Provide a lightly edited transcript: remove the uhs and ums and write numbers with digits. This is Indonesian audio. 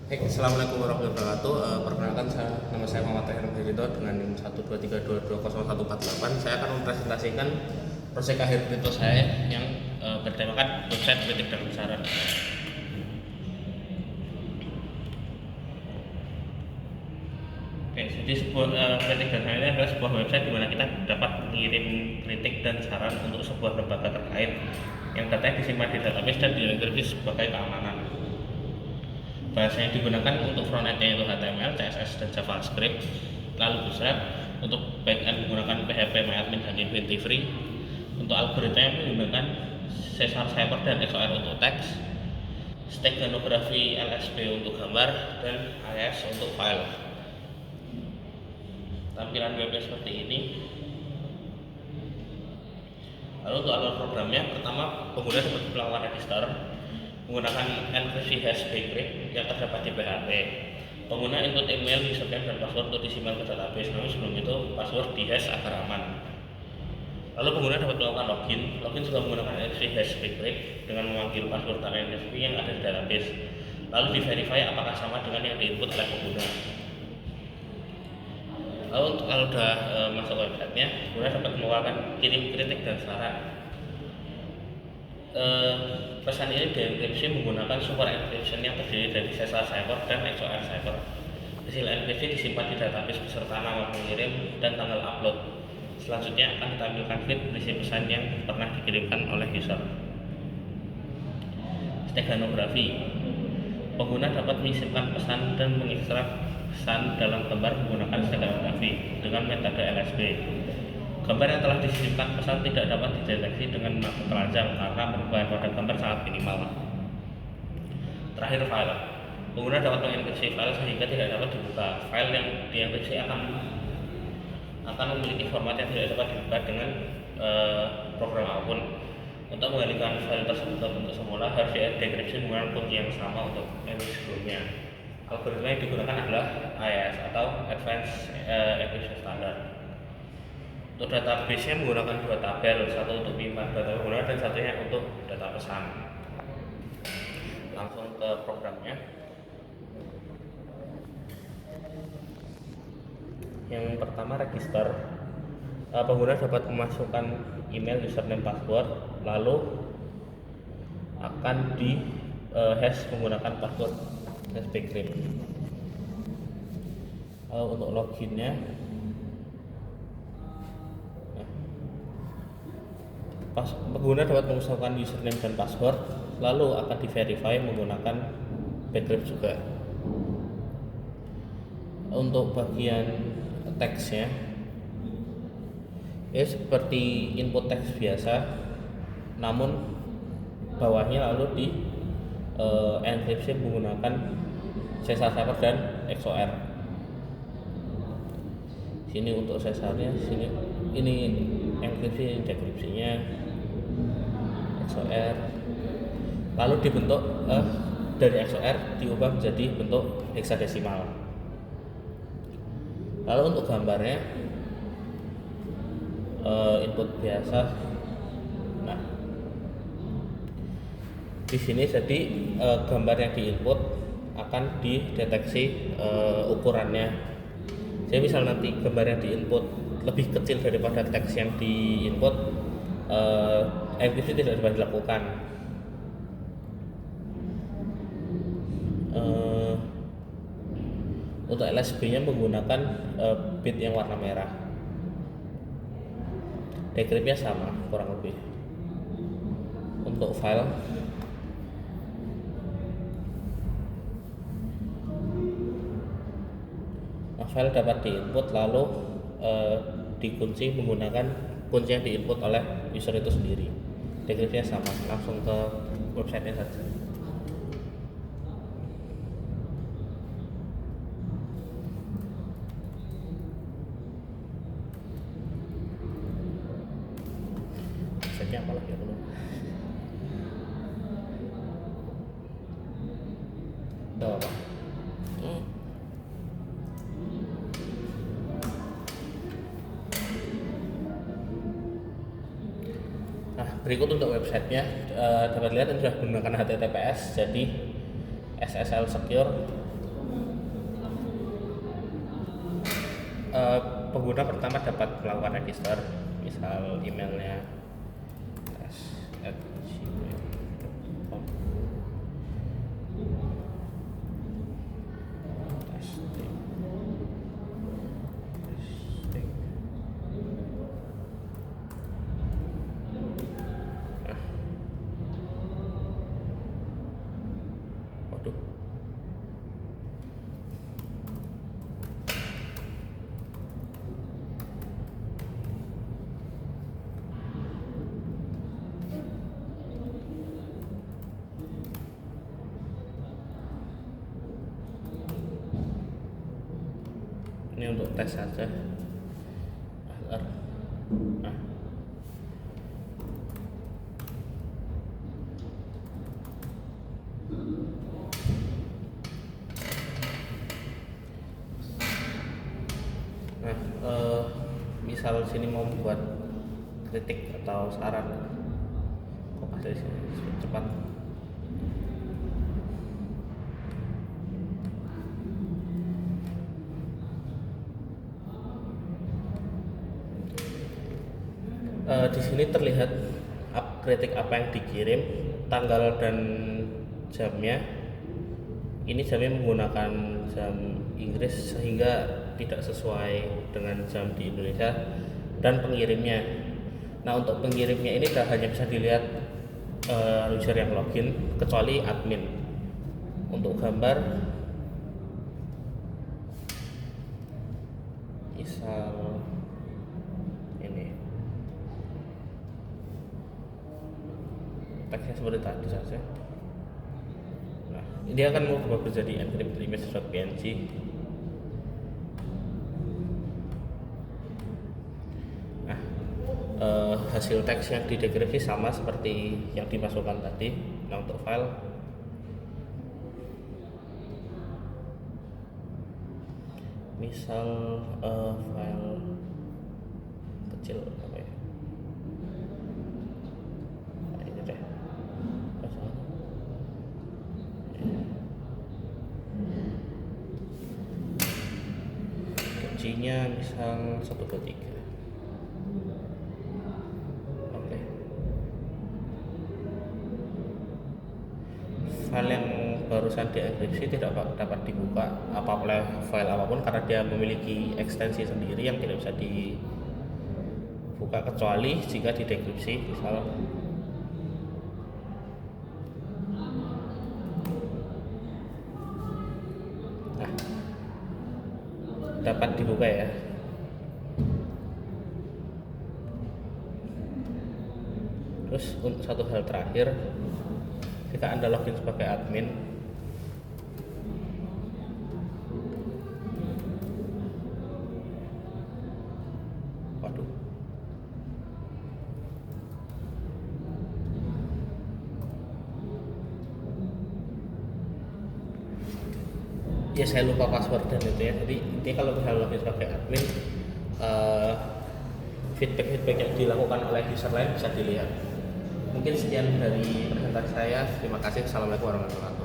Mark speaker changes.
Speaker 1: Hey, assalamualaikum warahmatullahi wabarakatuh. Perkenalkan nama saya Muhammad Tahir Ridho dengan NIM 123220148. Saya akan mempresentasikan proyek akhir Ridho saya yang bertemakan website kritik dan saran. Oke, jadi sebuah kritik dan saran ini adalah sebuah website di mana kita dapat mengirim kritik dan saran untuk sebuah lembaga terkait yang datanya disimpan di database dan dienkripsi sebagai keamanan. Bahasa yang digunakan untuk frontend-nya itu HTML, CSS, dan JavaScript. Lalu Bootstrap untuk backend menggunakan PHP, MyAdmin, dan Infinity Free. Untuk algoritma menggunakan Caesar Cipher dan XOR untuk teks, Steganografi LSB untuk gambar, dan AES untuk file. Tampilan webnya seperti ini. Lalu untuk alur programnya, pertama pengguna dapat melakukan register menggunakan enkripsi hash bcrypt yang terdapat di PHP. Pengguna input email, username, dan password untuk disimpan ke database. Namun sebelum itu password di hash agar aman. Lalu pengguna dapat melakukan login. Login juga menggunakan enkripsi hash bcrypt dengan memanggil password dan enkripsi yang ada di database. Lalu di-verify apakah sama dengan yang diinput oleh pengguna. Lalu kalau sudah masuk websitenya, pengguna dapat mengeluarkan kirim kritik dan saran. Pesan ini dienkripsi menggunakan super encryption yang terdiri dari Caesar Cipher dan XOR Cipher. Hasil enkripsi disimpan di database beserta nama pengirim dan tanggal upload. Selanjutnya akan ditampilkan feed berisi pesan yang pernah dikirimkan oleh user. Steganografi. Pengguna dapat mengirimkan pesan dan mengekstrak pesan dalam gambar menggunakan steganografi dengan metode LSB. Gambar yang telah disimpan pesan tidak dapat dideteksi dengan telanjang karena perubahan pada gambar sangat minimal. Terakhir, file. Pengguna dapat mengenkripsi file sehingga tidak dapat dibuka. File yang dienkripsi akan memiliki format yang tidak dapat dibuka dengan program apapun. Untuk mengalihkan file tersebut ke bentuk semula harus dienkripsi menggunakan kunci yang sama untuk enkripsi sebelumnya. Algoritma yang digunakan adalah AES atau Advanced Encryption Standard. Untuk database-nya menggunakan dua tabel, satu untuk menyimpan data pengguna dan satunya untuk data pesan. Langsung ke programnya. Yang pertama, register. Pengguna dapat memasukkan email, username, password, lalu akan di hash menggunakan password hash bcrypt. Untuk loginnya, pengguna dapat memasukkan username dan password, lalu akan di-verify menggunakan bcrypt juga. Untuk bagian teksnya, ya seperti input teks biasa, namun bawahnya lalu di enkripsi menggunakan Caesar Cipher dan XOR. Sini untuk Caesarnya, sini ini enkripsi, dekripsinya XOR, lalu dibentuk dari XOR diubah menjadi bentuk heksadesimal. Lalu untuk gambarnya input biasa. Nah, di sini jadi gambar yang diinput akan dideteksi ukurannya. Jadi misal nanti gambar yang diinput lebih kecil daripada teks yang diinput, enkripsi tidak dapat dilakukan. Untuk LSB-nya menggunakan bit yang warna merah. Decrypt-nya sama kurang lebih. Untuk file, file dapat diinput lalu dikunci menggunakan kunci yang diinput oleh user itu sendiri. Decrypt-nya sama, langsung ke website-nya saja. Website-nya apa lagi dulu? Apa? Nah, berikut untuk websitenya, dapat lihat sudah menggunakan HTTPS, jadi SSL secure, eh, pengguna pertama dapat melakukan register, misal emailnya tes@gmail.com. Testing. Testing. Nah, waduh. Ini untuk tes saja. Nah, nah misal sini mau membuat kritik atau saran, kok pas dari sini cepat. Di sini terlihat kritik apa yang dikirim, tanggal dan jamnya. Ini jamnya menggunakan jam Inggris sehingga tidak sesuai dengan jam di Indonesia, dan pengirimnya. Nah, untuk pengirimnya ini hanya bisa dilihat user yang login kecuali admin. Untuk gambar, misal ini teksnya seperti tadi saja. Nah, dia akan mengubah menjadi encrypted image.png. Nah, hasil teks yang didekripsi sama seperti yang dimasukkan tadi. Nah, untuk file, misal file kecil apa ya? Nah, ini deh. Kuncinya misal 123. Oke. File yang barusan dienkripsi tidak dapat dibuka oleh file apapun karena dia memiliki ekstensi sendiri yang tidak bisa dibuka kecuali jika didekripsi. Misal dapat dibuka ya. Terus untuk satu hal terakhir, jika Anda login sebagai admin, waduh, ya saya lupa password dan itu ya. Jadi intinya kalau misalnya login sebagai admin, feedback yang dilakukan oleh user lain bisa dilihat. Mungkin sekian dari presentasi saya. Terima kasih. Assalamualaikum warahmatullahi wabarakatuh.